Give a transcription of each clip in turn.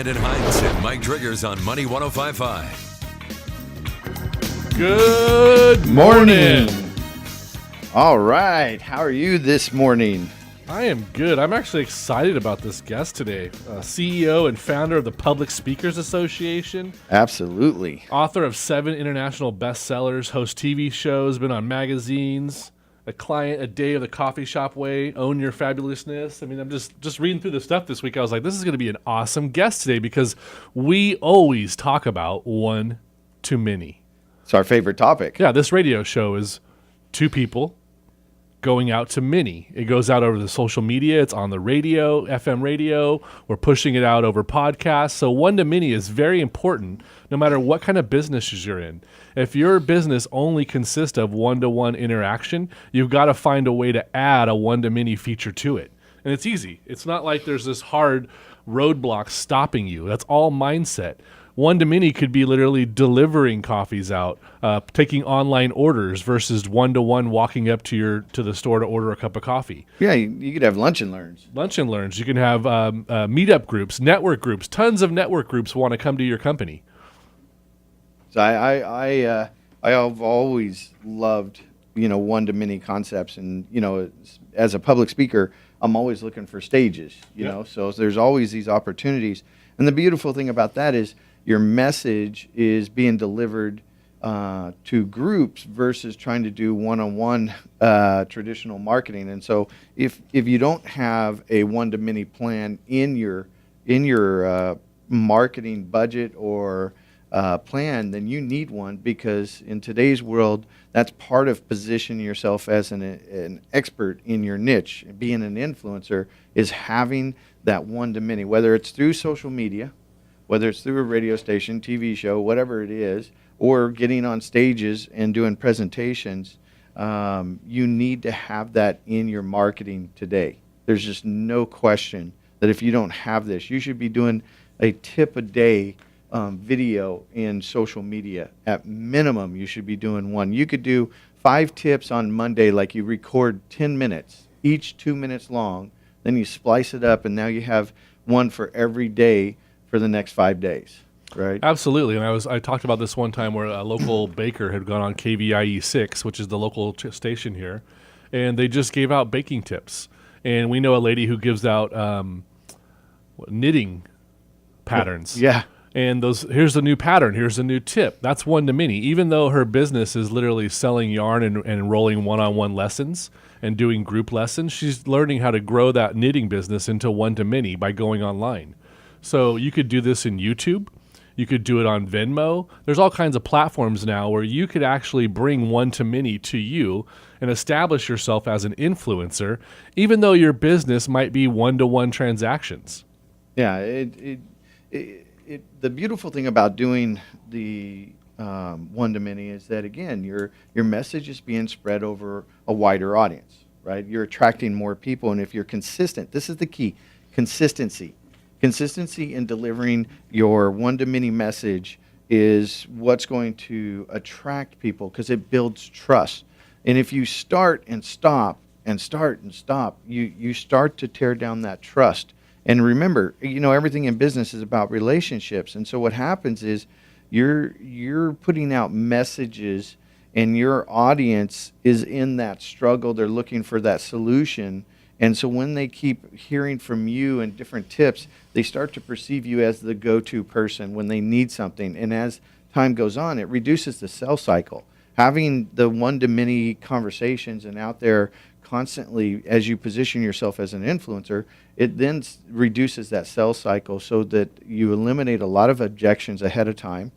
Brandon Hines and Mike Driggers on Money 105.5. Good morning. All right. How are you this morning? I am good. I'm actually excited about this guest today. CEO and founder of the Public Speakers Association. Absolutely. Author of 7 international bestsellers, hosts TV shows, been on magazines, a client a day of the coffee shop way, own your fabulousness. I mean, I'm just reading through the stuff this week. I was like, this is going to be an awesome guest today because we always talk about one too many. It's our favorite topic. Yeah, this radio show is 2 people going out to many. It goes out over the social media. It's on the radio, FM radio. We're pushing it out over podcasts. So one to many is very important no matter what kind of businesses you're in. If your business only consists of one-to-one interaction, you've got to find a way to add a one-to-many feature to it. And it's easy. It's not like there's this hard roadblock stopping you. That's all mindset. One-to-many could be literally delivering coffees out, taking online orders versus one-to-one walking up to the store to order a cup of coffee. Yeah, you could have lunch and learns. Lunch and learns. You can have meetup groups, network groups. Tons of network groups want to come to your company. So I have always loved, one-to-many concepts. And, as a public speaker, I'm always looking for stages, you know. So there's always these opportunities. And the beautiful thing about that is your message is being delivered to groups versus trying to do one-on-one traditional marketing. And so if you don't have a one-to-many plan in your marketing budget or plan, then you need one, because in today's world, that's part of positioning yourself as an expert in your niche. Being an influencer is having that one-to-many, whether it's through social media, whether it's through a radio station, TV show, whatever it is, or getting on stages and doing presentations. You need to have that in your marketing today. There's just no question that if you don't have this, you should be doing a tip a day video in social media. At minimum, you should be doing one. You could do 5 tips on Monday, like you record 10 minutes, each 2 minutes long. Then you splice it up, and now you have one for every day for the next 5 days, right? Absolutely. And I talked about this one time where a local baker had gone on KVIE 6, which is the local station here, and they just gave out baking tips. And we know a lady who gives out knitting patterns. Yeah. And here's the new pattern, here's the new tip. That's one to many. Even though her business is literally selling yarn and enrolling one-on-one lessons and doing group lessons, she's learning how to grow that knitting business into one to many by going online. So you could do this in YouTube. You could do it on Venmo. There's all kinds of platforms now where you could actually bring one to many to you and establish yourself as an influencer, even though your business might be one-to-one transactions. Yeah, the beautiful thing about doing the one-to-many is that, again, your message is being spread over a wider audience, right? You're attracting more people, and if you're consistent, this is the key, consistency. Consistency in delivering your one-to-many message is what's going to attract people, because it builds trust. And if you start and stop and start and stop, you start to tear down that trust. And remember, everything in business is about relationships. And so what happens is you're putting out messages, and your audience is in that struggle. They're looking for that solution. And so when they keep hearing from you and different tips, they start to perceive you as the go-to person when they need something. And as time goes on, it reduces the sales cycle. Having the one-to-many conversations and out there constantly as you position yourself as an influencer, it then reduces that sales cycle so that you eliminate a lot of objections ahead of time,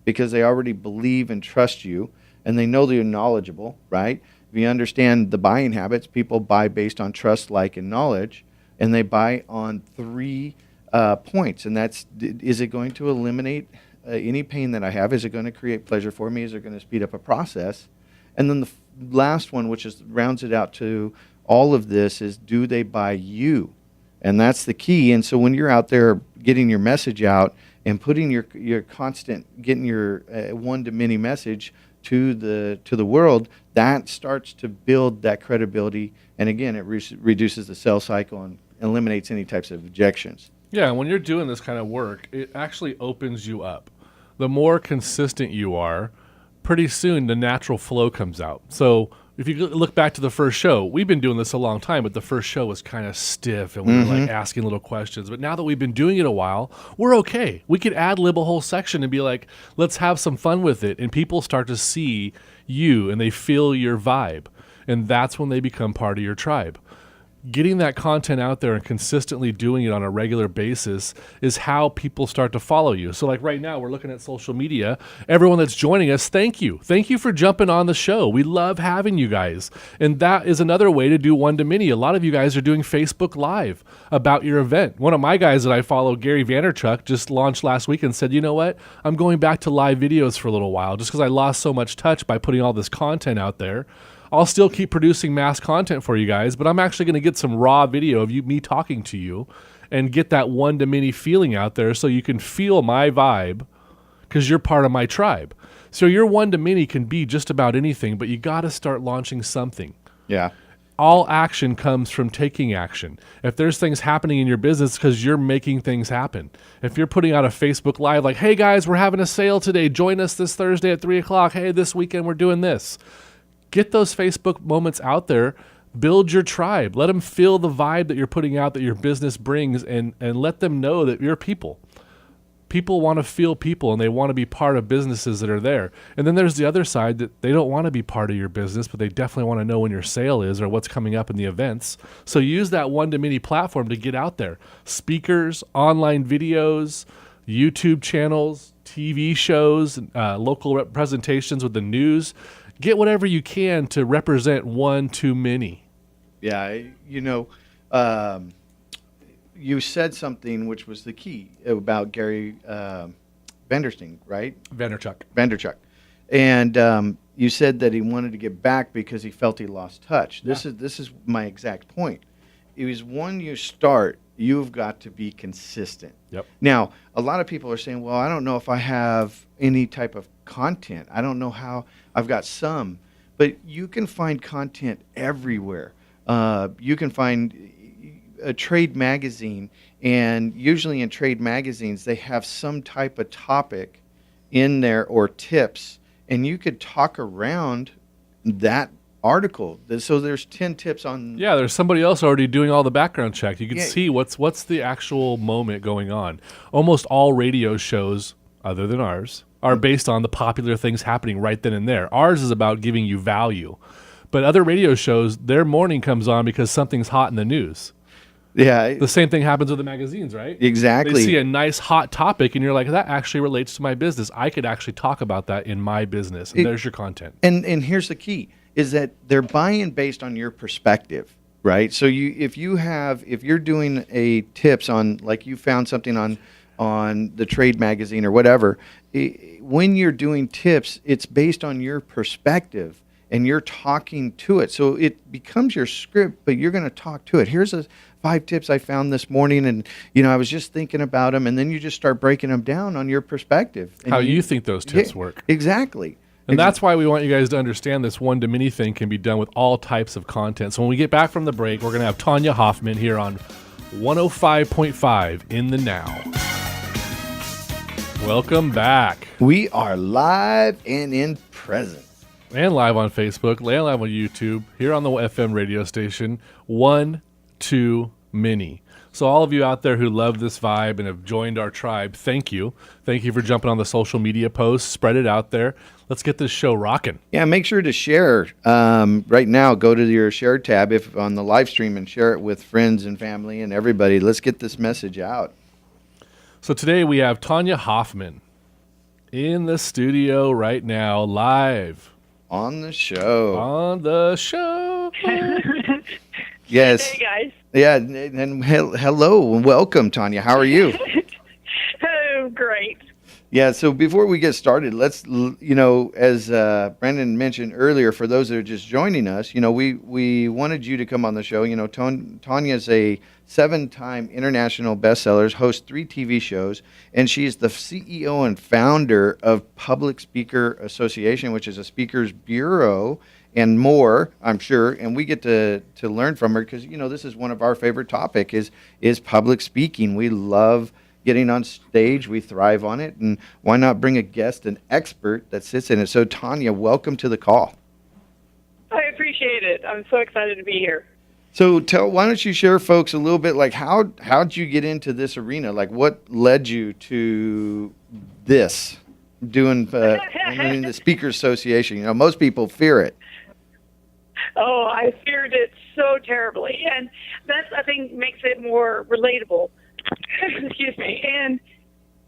because they already believe and trust you, and they know that you're knowledgeable, right? If you understand the buying habits, people buy based on trust, like, and knowledge, and they buy on 3 points. And that's, is it going to eliminate any pain that I have? Is it going to create pleasure for me? Is it going to speed up a process? And then the last one, which rounds it out to all of this, is, do they buy you? And that's the key. And so when you're out there getting your message out and putting your constant, getting your one-to-many message to the world, that starts to build that credibility. And again, it reduces the sales cycle and eliminates any types of objections. Yeah, when you're doing this kind of work, it actually opens you up. The more consistent you are, pretty soon the natural flow comes out. So if you look back to the first show, we've been doing this a long time, but the first show was kind of stiff and we were like asking little questions. But now that we've been doing it a while, we're okay. We could ad lib a whole section and be like, let's have some fun with it. And people start to see you and they feel your vibe. And that's when they become part of your tribe. Getting that content out there and consistently doing it on a regular basis is how people start to follow you. So like right now, we're looking at social media. Everyone that's joining us, thank you. Thank you for jumping on the show. We love having you guys. And that is another way to do one-to-many. A lot of you guys are doing Facebook Live about your event. One of my guys that I follow, Gary Vaynerchuk, just launched last week and said, you know what? I'm going back to live videos for a little while just because I lost so much touch by putting all this content out there. I'll still keep producing mass content for you guys, but I'm actually going to get some raw video of me talking to you and get that one-to-many feeling out there so you can feel my vibe because you're part of my tribe. So your one-to-many can be just about anything, but you got to start launching something. Yeah. All action comes from taking action. If there's things happening in your business, because you're making things happen. If you're putting out a Facebook Live like, hey guys, we're having a sale today. Join us this Thursday at 3 o'clock. Hey, this weekend we're doing this. Get those Facebook moments out there. Build your tribe. Let them feel the vibe that you're putting out, that your business brings, and let them know that you're people. People want to feel people, and they want to be part of businesses that are there. And then there's the other side that they don't want to be part of your business, but they definitely want to know when your sale is or what's coming up in the events. So use that one-to-many platform to get out there. Speakers, online videos, YouTube channels, TV shows, local presentations with the news. Get whatever you can to represent one-to-many. Yeah, you said something which was the key about Gary Vanderstein, right? Vaynerchuk. And you said that he wanted to get back because he felt he lost touch. This is my exact point. It was when you start, you've got to be consistent. Yep. Now, a lot of people are saying, well, I don't know if I have any type of content. I don't know how. I've got some. But you can find content everywhere. You can find a trade magazine, and usually in trade magazines, they have some type of topic in there or tips, and you could talk around that article. So there's 10 tips on. Yeah, there's somebody else already doing all the background check. You can see what's the actual moment going on. Almost all radio shows, other than ours, are based on the popular things happening right then and there. Ours is about giving you value. But other radio shows, their morning comes on because something's hot in the news. Yeah. The same thing happens with the magazines, right? Exactly. They see a nice hot topic and you're like, that actually relates to my business. I could actually talk about that in my business. And there's your content. And here's the key, is that they're buying based on your perspective, right? So if you're doing a tips on, like you found something on the trade magazine or whatever, when you're doing tips, it's based on your perspective and you're talking to it. So it becomes your script, but you're going to talk to it. Here's 5 tips I found this morning, and I was just thinking about them, and then you just start breaking them down on your perspective. And how you think those tips work. Exactly. And that's why we want you guys to understand this one-to-many thing can be done with all types of content. So when we get back from the break, we're going to have Tanya Hoffman here on 105.5 in the Now. Welcome back. We are live and in present. And live on Facebook, and live on YouTube, here on the FM radio station, one-to-many. So all of you out there who love this vibe and have joined our tribe, thank you. Thank you for jumping on the social media posts. Spread it out there. Let's get this show rocking. Yeah, make sure to share. Right now, go to your share tab if on the live stream and share it with friends and family and everybody. Let's get this message out. So today we have Tanya Hoffman in the studio right now, live. On the show. On the show. Yes. Hey, guys. Yeah, and hello and welcome, Tanya. How are you? Oh, great. Yeah, so before we get started, let's, as Brandon mentioned earlier, for those that are just joining us, we wanted you to come on the show. Tanya's a 7-time international bestsellers, hosts 3 TV shows, and she's the CEO and founder of Public Speaker Association, which is a speakers bureau and more, I'm sure. And we get to learn from her because, this is one of our favorite topic is public speaking. We love getting on stage. We thrive on it. And why not bring a guest, an expert that sits in it? So, Tanya, welcome to the call. I appreciate it. I'm so excited to be here. So why don't you share folks a little bit, like how'd you get into this arena? Like what led you to this, doing the Speakers Association? Most people fear it. Oh, I feared it so terribly. And that's, I think, makes it more relatable. Excuse me. And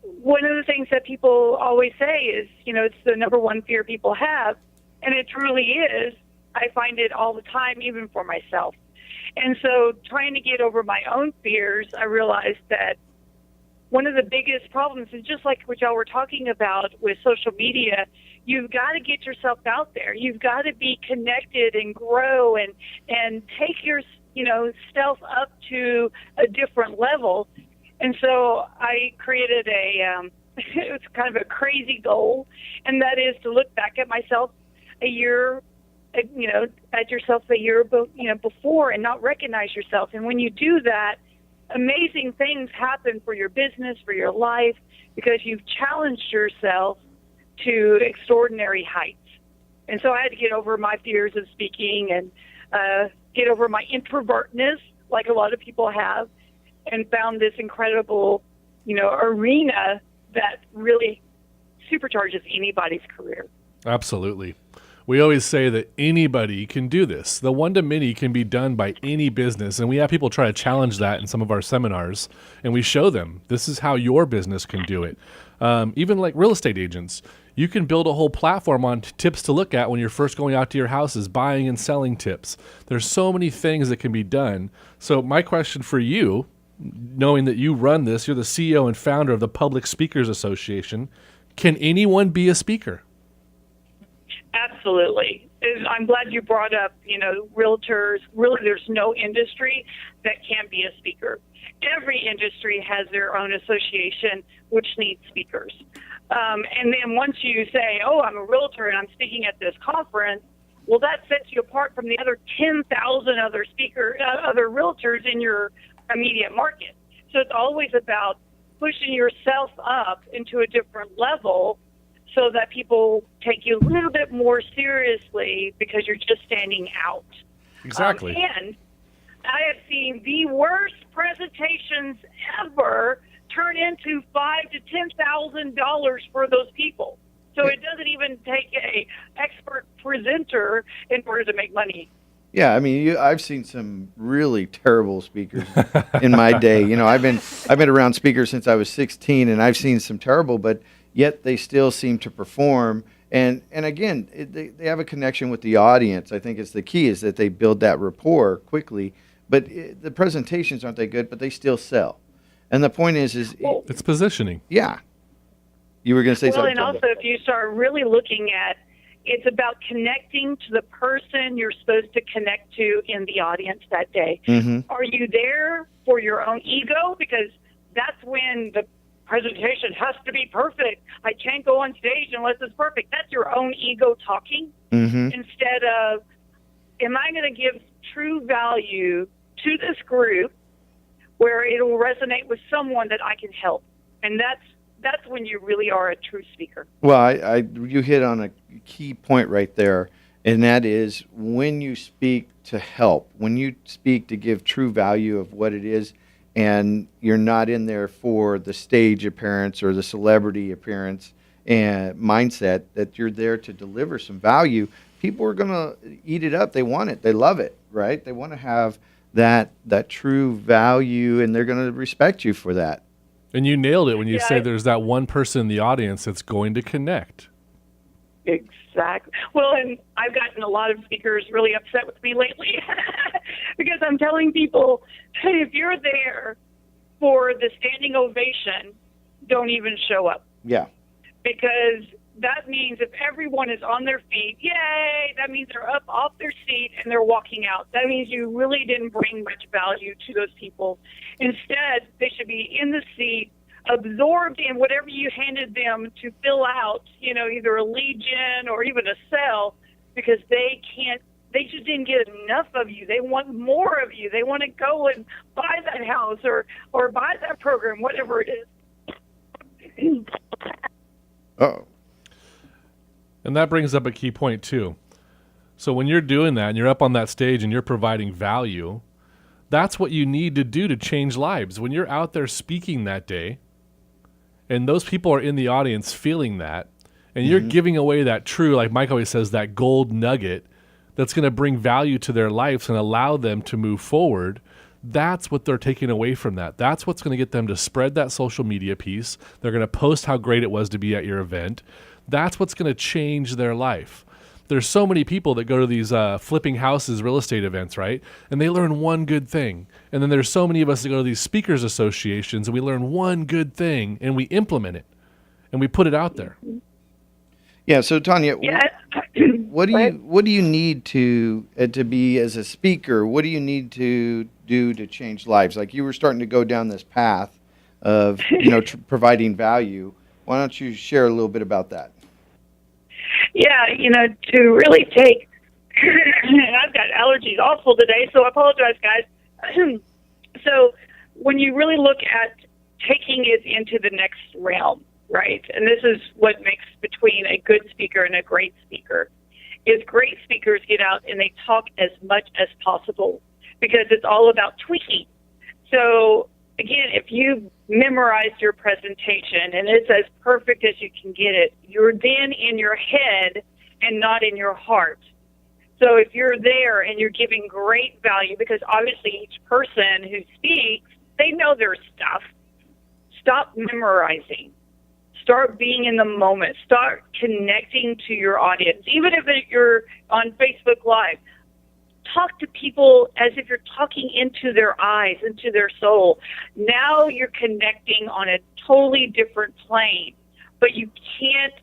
one of the things that people always say is, it's the number one fear people have. And it truly is. I find it all the time, even for myself. And so trying to get over my own fears, I realized that one of the biggest problems is just like what y'all were talking about with social media. You've got to get yourself out there. You've got to be connected and grow and take your, self up to a different level. And so I created it was kind of a crazy goal, and that is to look back at myself a year at yourself a year before and not recognize yourself. And when you do that, amazing things happen for your business, for your life, because you've challenged yourself to extraordinary heights. And so I had to get over my fears of speaking and get over my introvertness, like a lot of people have, and found this incredible, arena that really supercharges anybody's career. Absolutely. We always say that anybody can do this. The one-to-many can be done by any business, and we have people try to challenge that in some of our seminars, and we show them this is how your business can do it. Even like real estate agents, you can build a whole platform on tips to look at when you're first going out to your houses, buying and selling tips. There's so many things that can be done. So my question for you, knowing that you run this, you're the CEO and founder of the Public Speakers Association, can anyone be a speaker? Absolutely. I'm glad you brought up, realtors. Really, there's no industry that can't be a speaker. Every industry has their own association, which needs speakers. And then once you say, oh, I'm a realtor and I'm speaking at this conference, well, that sets you apart from the other 10,000 other other realtors in your immediate market. So it's always about pushing yourself up into a different level so that people take you a little bit more seriously because you're just standing out. Exactly. And I have seen the worst presentations ever turn into $5,000 to $10,000 for those people. So it doesn't even take a expert presenter in order to make money. Yeah, I mean, I've seen some really terrible speakers in my day. I've been around speakers since I was 16, and I've seen some terrible, but yet they still seem to perform. And again, they have a connection with the audience. I think it's the key is that they build that rapport quickly. But the presentations aren't that good, but they still sell. And the point is it's positioning. Yeah. You were going to say something. Well, and also if you start really looking at, it's about connecting to the person you're supposed to connect to in the audience that day. Mm-hmm. Are you there for your own ego? Because that's when the presentation has to be perfect. I can't go on stage unless it's perfect. That's your own ego talking. Mm-hmm. Instead of, am I going to give true value to this group where it will resonate with someone that I can help? And that's when you really are a true speaker. Well, you hit on a key point right there, and that is when you speak to help, when you speak to give true value of what it is, and you're not in there for the stage appearance or the celebrity appearance and mindset, that you're there to deliver some value, people are going to eat it up. They want it. They love it, right? They want to have that true value, and they're going to respect you for that. And you nailed it when you say there's that one person in the audience that's going to connect. Exactly. Well, and I've gotten a lot of speakers really upset with me lately because I'm telling people, hey, if you're there for the standing ovation, don't even show up. Yeah. Because that means if everyone is on their feet, yay, that means they're up off their seat and they're walking out. That means you really didn't bring much value to those people. Instead, they should be in the seat, absorbed in whatever you handed them to fill out, either a lead gen or even a sell. because they just didn't get enough of you. They want more of you. They want to go and buy that house or buy that program, whatever it is. Oh, And that brings up a key point too. So when you're doing that and you're up on that stage and you're providing value, that's what you need to do to change lives. When you're out there speaking that day and those people are in the audience feeling that, and you're giving away that true, like Mike always says, that gold nugget that's going to bring value to their lives and allow them to move forward, that's what they're taking away from that. That's what's going to get them to spread that social media piece. They're going to post how great it was to be at your event. That's what's going to change their life. There's so many people that go to these flipping houses real estate events, right? And they learn one good thing. And then there's so many of us that go to these speakers associations and we learn one good thing and we implement it and we put it out there. yeah. So Tanya, Yeah. what do you need to be as a speaker? What do you need to do to change lives? Like you were starting to go down this path of providing value. Why don't you share a little bit about that? Yeah, to really take, I've got allergies awful today, so I apologize, guys. So when you really look at taking it into the next realm, right, and this is what makes between a good speaker and a great speaker, is great speakers get out and they talk as much as possible because it's all about tweaking. So again, if you memorized your presentation and it's as perfect as you can get it, you're then in your head and not in your heart. So if you're there and you're giving great value, because obviously each person who speaks, they know their stuff. Stop memorizing. Start being in the moment. Start connecting to your audience. Even if you're on Facebook Live, talk to people as if you're talking into their eyes, into their soul. Now you're connecting on a totally different plane, but you can't,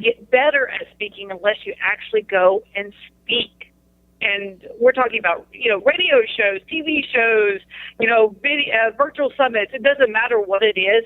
get better at speaking unless you actually go and speak. And we're talking about, radio shows, TV shows, video, virtual summits. It doesn't matter what it is.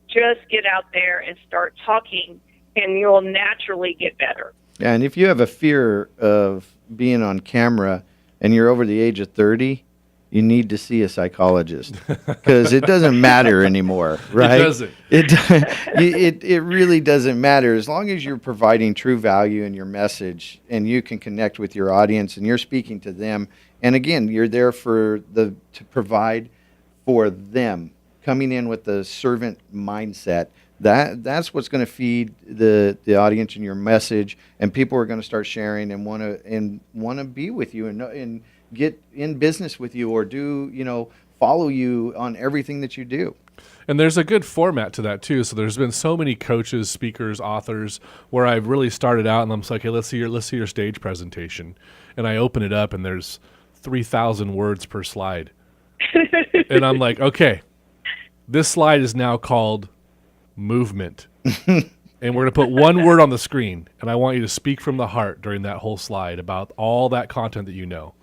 Just get out there and start talking, and you'll naturally get better. Yeah, and if you have a fear of being on camera and you're over the age of 30, you need to see a psychologist because it doesn't matter anymore, right? It doesn't. It really doesn't matter as long as you're providing true value in your message and you can connect with your audience and you're speaking to them. And again, you're there to provide for them, coming in with the servant mindset. That's what's going to feed the audience and your message, and people are going to start sharing and want to be with you and get in business with you or do follow you on everything that you do. And there's a good format to that too. So there's been so many coaches, speakers, authors where I've really started out and I'm just like, hey, let's see your stage presentation, and I open it up and there's 3,000 words per slide, and I'm like, okay, this slide is now called movement. And we're going to put one word on the screen, and I want you to speak from the heart during that whole slide about all that content that you know.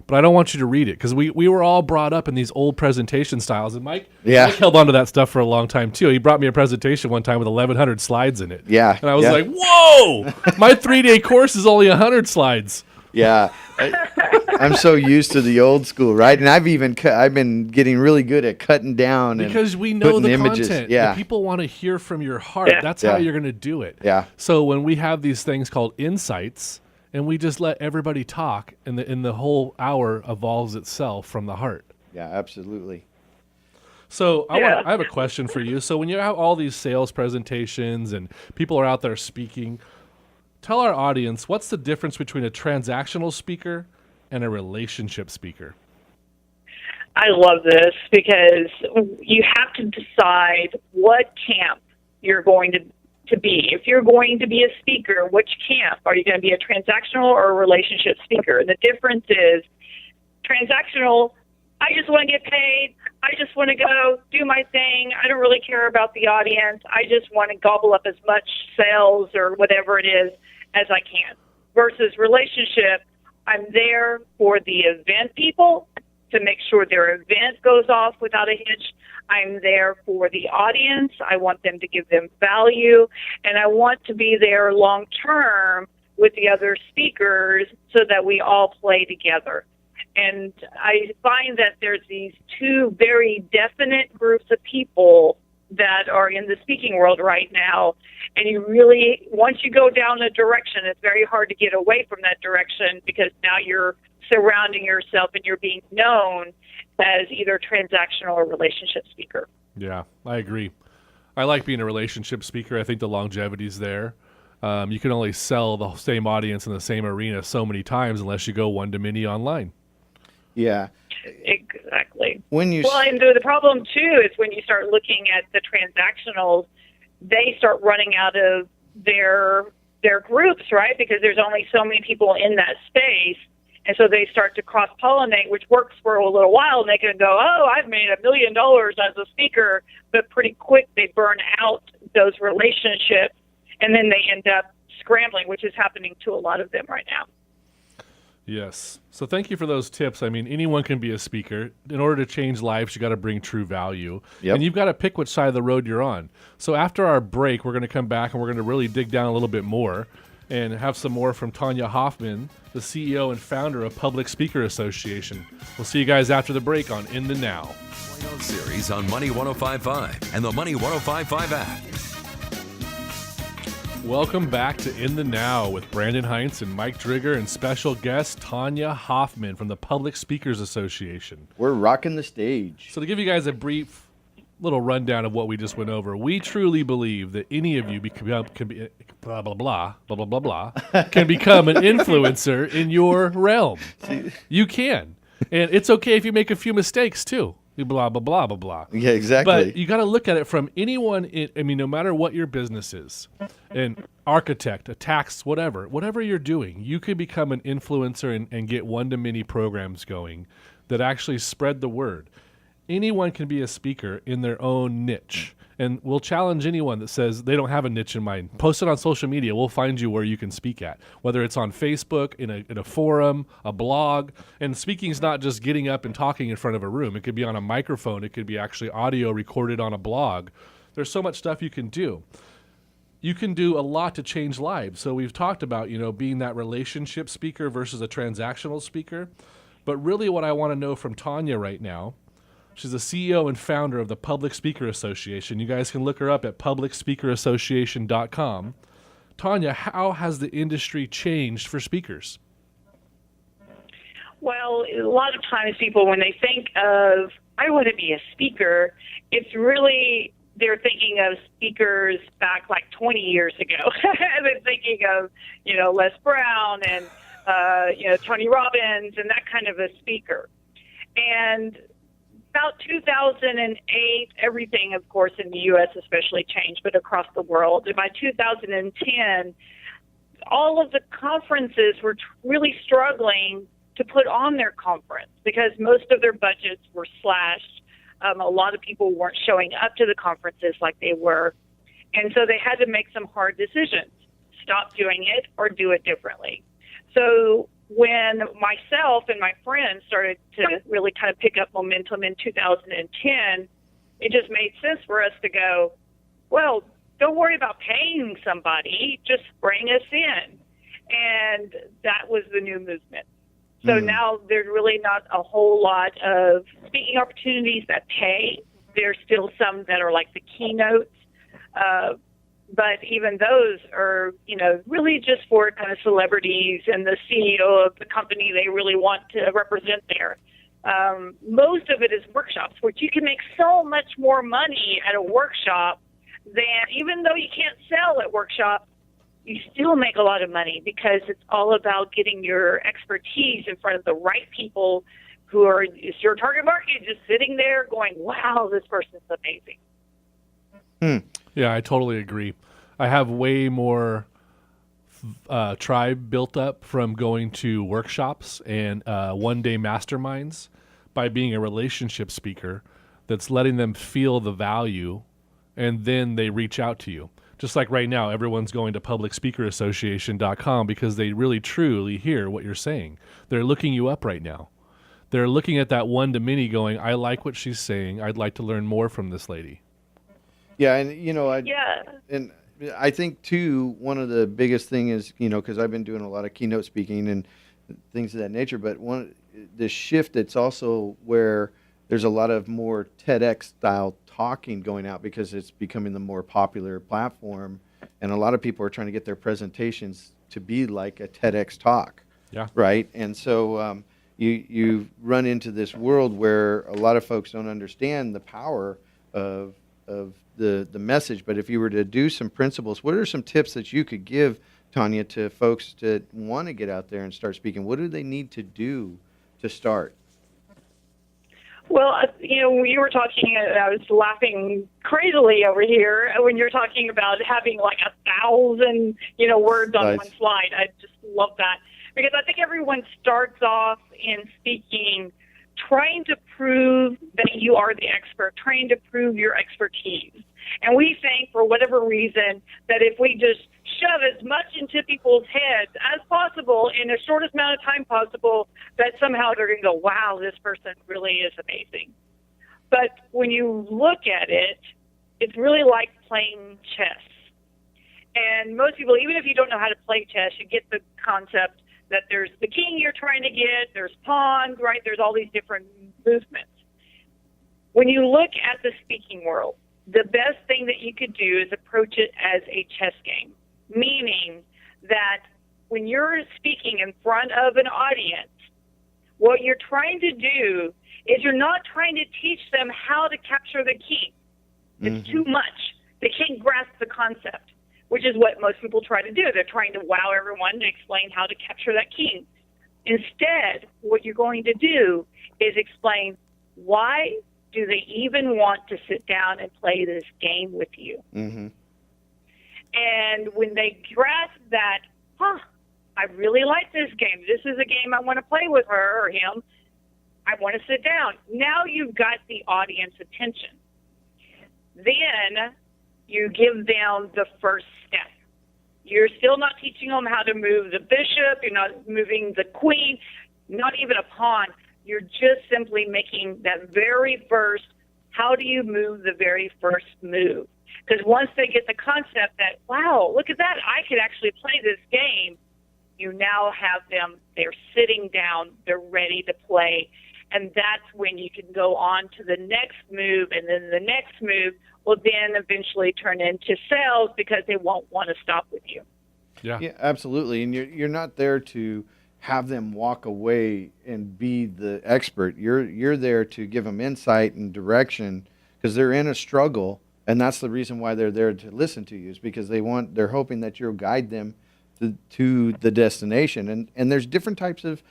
But I don't want you to read it because we were all brought up in these old presentation styles. And Mike held on to that stuff for a long time too. He brought me a presentation one time with 1,100 slides in it. Yeah. And I was like, whoa, my 3-day course is only 100 slides. Yeah. I'm so used to the old school, right? And I've been getting really good at cutting down because we know the images. content. Yeah. The people want to hear from your heart. Yeah. That's how you're going to do it. Yeah. So when we have these things called insights, and we just let everybody talk, and the whole hour evolves itself from the heart. Yeah, absolutely. So I have a question for you. So when you have all these sales presentations and people are out there speaking, tell our audience what's the difference between a transactional speaker and a relationship speaker. I love this because you have to decide what camp you're going to be. If you're going to be a speaker, which camp? Are you going to be a transactional or a relationship speaker? And the difference is transactional, I just want to get paid. I just want to go do my thing. I don't really care about the audience. I just want to gobble up as much sales or whatever it is as I can. Versus relationship, I'm there for the event people to make sure their event goes off without a hitch. I'm there for the audience. I want them to give them value, and I want to be there long term with the other speakers so that we all play together. And I find that there's these two very definite groups of people that are in the speaking world right now. And you really, once you go down a direction, it's very hard to get away from that direction, because now you're surrounding yourself and you're being known as either transactional or relationship speaker. Yeah, I agree. I like being a relationship speaker. I think the longevity's there. You can only sell the same audience in the same arena so many times unless you go one-to-many online. Yeah. Exactly. When you And the problem too is when you start looking at the transactionals, they start running out of their groups, right? Because there's only so many people in that space. And so they start to cross-pollinate, which works for a little while, and they can go, oh, I've made $1 million as a speaker, but pretty quick they burn out those relationships, and then they end up scrambling, which is happening to a lot of them right now. Yes. So thank you for those tips. I mean, anyone can be a speaker. In order to change lives, you got to bring true value. Yep. And you've got to pick which side of the road you're on. So after our break, we're going to come back and we're going to really dig down a little bit more and have some more from Tanya Hoffman, the CEO and founder of Public Speaker Association. We'll see you guys after the break on In the Now. Series on Money 105.5 and the Money 105.5 app. Welcome back to In the Now with Brandon Heinz and Mike Drigger and special guest Tanya Hoffman from the Public Speakers Association. we're rocking the stage. So to give you guys a brief little rundown of what we just went over, we truly believe that any of you can be blah blah blah blah blah blah blah can become an influencer in your realm. You can, and it's okay if you make a few mistakes too. Blah blah blah blah blah. Yeah, exactly. But you got to look at it from anyone. No matter what your business is, an architect, a tax, whatever you're doing, you could become an influencer and get one-to-many programs going that actually spread the word. Anyone can be a speaker in their own niche. And we'll challenge anyone that says they don't have a niche in mind. Post it on social media. We'll find you where you can speak at, whether it's on Facebook, in a forum, a blog. And speaking is not just getting up and talking in front of a room. It could be on a microphone. It could be actually audio recorded on a blog. There's so much stuff you can do. You can do a lot to change lives. So we've talked about, being that relationship speaker versus a transactional speaker. But really what I want to know from Tanya right now, she's the CEO and founder of the Public Speaker Association. You guys can look her up at publicspeakerassociation.com. Tanya, how has the industry changed for speakers? Well, a lot of times people, when they think of, I want to be a speaker, it's really, they're thinking of speakers back like 20 years ago. They're thinking of, Les Brown and, Tony Robbins and that kind of a speaker. And about 2008, everything, of course, in the U.S. especially changed, but across the world. And by 2010, all of the conferences were really struggling to put on their conference because most of their budgets were slashed. A lot of people weren't showing up to the conferences like they were. And so they had to make some hard decisions, stop doing it or do it differently. So when myself and my friends started to really kind of pick up momentum in 2010, it just made sense for us to go, well, don't worry about paying somebody, just bring us in. And that was the new movement. So now there's really not a whole lot of speaking opportunities that pay. There's still some that are like the keynotes. But even those are, really just for kind of celebrities and the CEO of the company they really want to represent there. Most of it is workshops, which you can make so much more money at a workshop than, even though you can't sell at workshops, you still make a lot of money because it's all about getting your expertise in front of the right people who are is your target market, just sitting there going, wow, this person's amazing. Yeah, I totally agree. I have way more tribe built up from going to workshops and one-day masterminds by being a relationship speaker that's letting them feel the value, and then they reach out to you. Just like right now, everyone's going to publicspeakerassociation.com because they really truly hear what you're saying. They're looking you up right now. They're looking at that one-to-many going, I like what she's saying. I'd like to learn more from this lady. Yeah, and I think too, one of the biggest thing is, because I've been doing a lot of keynote speaking and things of that nature, but the shift, it's also where there's a lot of more TEDx style talking going out because it's becoming the more popular platform, and a lot of people are trying to get their presentations to be like a TEDx talk. Yeah. Right. And so you run into this world where a lot of folks don't understand the power of the message. But if you were to do some principles, what are some tips that you could give, Tanya, to folks that want to get out there and start speaking? What do they need to do to start? Well, you were talking, I was laughing crazily over here when you're talking about having like 1,000, words on Nice. one slide. I just love that because I think everyone starts off in speaking trying to prove that you are the expert, trying to prove your expertise. And we think, for whatever reason, that if we just shove as much into people's heads as possible in the shortest amount of time possible, that somehow they're going to go, wow, this person really is amazing. But when you look at it, it's really like playing chess. And most people, even if you don't know how to play chess, you get the concept that there's the king you're trying to get, there's pawns, right? There's all these different movements. When you look at the speaking world, the best thing that you could do is approach it as a chess game, meaning that when you're speaking in front of an audience, what you're trying to do is you're not trying to teach them how to capture the king. It's too much. They can't grasp the concept, which is what most people try to do. They're trying to wow everyone to explain how to capture that king. Instead, what you're going to do is explain why do they even want to sit down and play this game with you. Mm-hmm. And when they grasp that, I really like this game. This is a game I want to play with her or him. I want to sit down. Now you've got the audience attention. Then you give them the first step. You're still not teaching them how to move the bishop. You're not moving the queen, not even a pawn. You're just simply making that very first, how do you move the very first move? Because once they get the concept that, wow, look at that, I could actually play this game, you now have them, they're sitting down, they're ready to play. And that's when you can go on to the next move, and then the next move will then eventually turn into sales because they won't want to stop with you. Yeah, absolutely. And you're not there to have them walk away and be the expert. You're there to give them insight and direction because they're in a struggle, and that's the reason why they're there to listen to you, is because they're hoping that you'll guide them to the destination. And there's different types of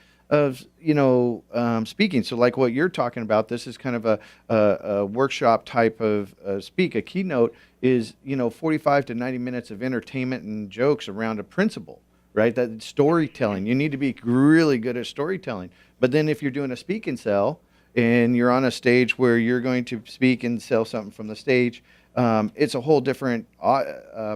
speaking. So like what you're talking about, this is kind of a workshop type of speak. A keynote is 45 to 90 minutes of entertainment and jokes around a principle, right? That storytelling. You need to be really good at storytelling. But then if you're doing a speak and sell, and you're on a stage where you're going to speak and sell something from the stage, it's a whole different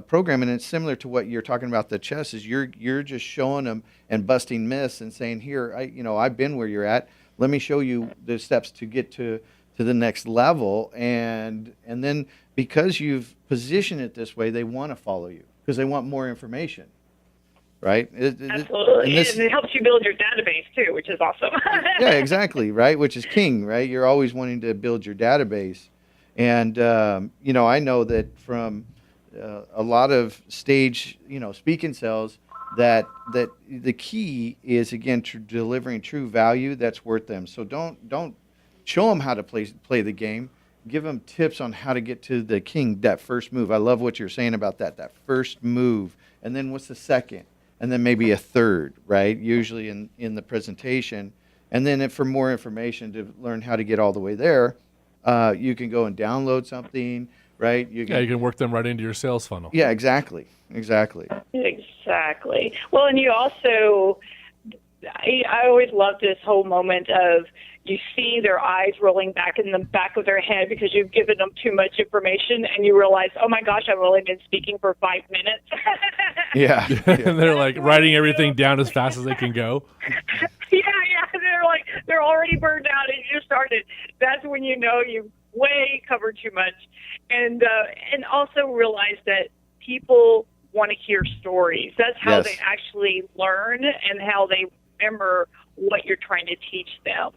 program, and it's similar to what you're talking about. The chess is you're just showing them and busting myths and saying, here, I've been where you're at. Let me show you the steps to get to the next level, and then because you've positioned it this way, they want to follow you because they want more information. Right? Absolutely. And it helps you build your database, too, which is awesome. Yeah, exactly, right? Which is king, right? You're always wanting to build your database. And, I know that from a lot of stage, speaking sales, that the key is, again, delivering true value that's worth them. So don't show them how to play the game. Give them tips on how to get to the king, that first move. I love what you're saying about that first move. And then what's the second? And then maybe a third, right? Usually in the presentation. And then for more information to learn how to get all the way there, you can go and download something, right? You can work them right into your sales funnel. Yeah, exactly. Exactly. Well, and you also, I always love this whole moment of you see their eyes rolling back in the back of their head because you've given them too much information, and you realize, oh my gosh, I've only been speaking for 5 minutes. Yeah. And they're like writing everything down as fast as they can go. Yeah. They're already burned out and you started. That's when you know you've way covered too much. And also realize that people want to hear stories. That's how Yes. they actually learn and how they remember what you're trying to teach them.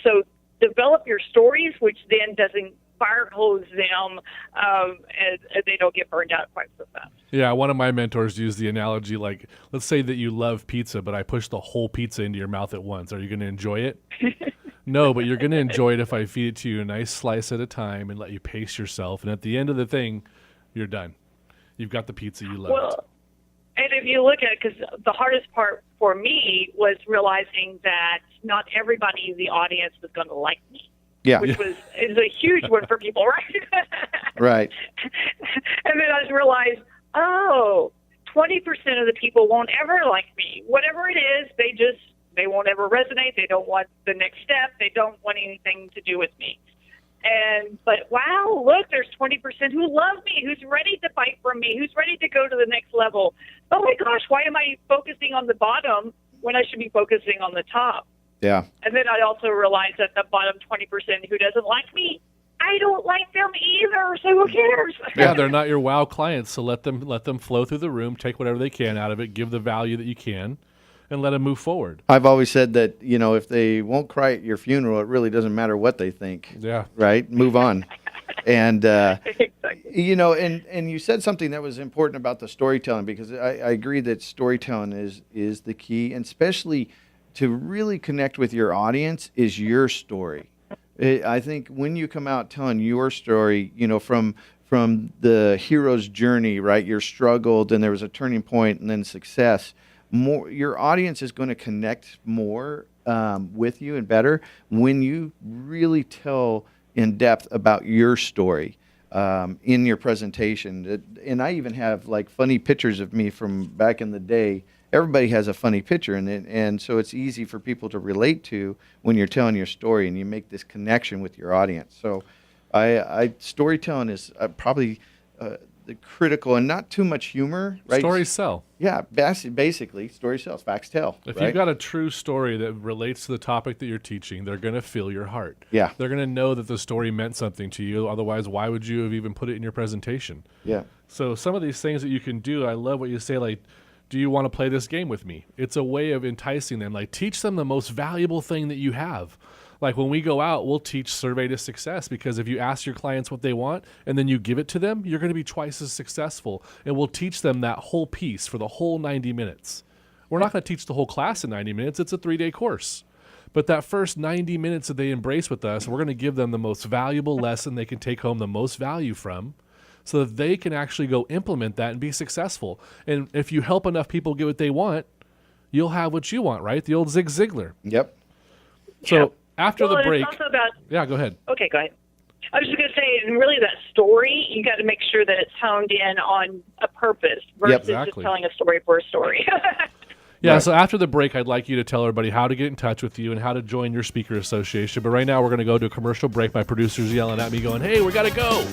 So develop your stories, which then doesn't fire hose them, and they don't get burned out quite so fast. Yeah, one of my mentors used the analogy like, let's say that you love pizza, but I push the whole pizza into your mouth at once. Are you going to enjoy it? No, but you're going to enjoy it if I feed it to you a nice slice at a time and let you pace yourself. And at the end of the thing, you're done. You've got the pizza you loved. Well, and if you look at it, because the hardest part for me was realizing that not everybody in the audience was going to like me. Yeah. Which is a huge one for people, right? Right. And then I just realized, 20% of the people won't ever like me. Whatever it is, they won't ever resonate. They don't want the next step. They don't want anything to do with me. But wow, look, there's 20% who love me, who's ready to fight for me, who's ready to go to the next level. Oh my gosh, why am I focusing on the bottom when I should be focusing on the top? Yeah. And then I also realized that the bottom 20% who doesn't like me, I don't like them either, so who cares? Yeah, they're not your wow clients, so let them flow through the room, take whatever they can out of it, give the value that you can, and let them move forward. I've always said that, if they won't cry at your funeral, it really doesn't matter what they think. Yeah. Right? Move on. And, Exactly. and you said something that was important about the storytelling, because I agree that storytelling is the key, and especially to really connect with your audience is your story. I think when you come out telling your story, from the hero's journey, right? Your struggled and there was a turning point and then success. Your audience is going to connect more with you and better when you really tell in depth about your story in your presentation. And I even have like funny pictures of me from back in the day. Everybody has a funny picture, and so it's easy for people to relate to when you're telling your story and you make this connection with your audience. So storytelling is probably the critical, and not too much humor, right? Stories sell. Yeah, basically, story sells, facts tell. If right? you've got a true story that relates to the topic that you're teaching, they're going to feel your heart. Yeah. They're going to know that the story meant something to you. Otherwise, why would you have even put it in your presentation? Yeah. So some of these things that you can do, I love what you say, like, do you want to play this game with me? It's a way of enticing them. Like, teach them the most valuable thing that you have. Like, when we go out, we'll teach Survey to Success, because if you ask your clients what they want and then you give it to them, you're going to be twice as successful. And we'll teach them that whole piece for the whole 90 minutes. We're not going to teach the whole class in 90 minutes. It's a 3-day course. But that first 90 minutes that they embrace with us, we're going to give them the most valuable lesson they can take home the most value from, so that they can actually go implement that and be successful. And if you help enough people get what they want, you'll have what you want, right? The old Zig Ziglar. Yep. So after the and break, it's also about, yeah, go ahead. okay, go ahead. I was just going to say, and really that story, you got to make sure that it's honed in on a purpose versus Exactly. just telling a story for a story. Yeah, Right. so after the break, I'd like you to tell everybody how to get in touch with you and how to join your speaker association. But right now, we're going to go to a commercial break. My producer's yelling at me going, hey, we got to go.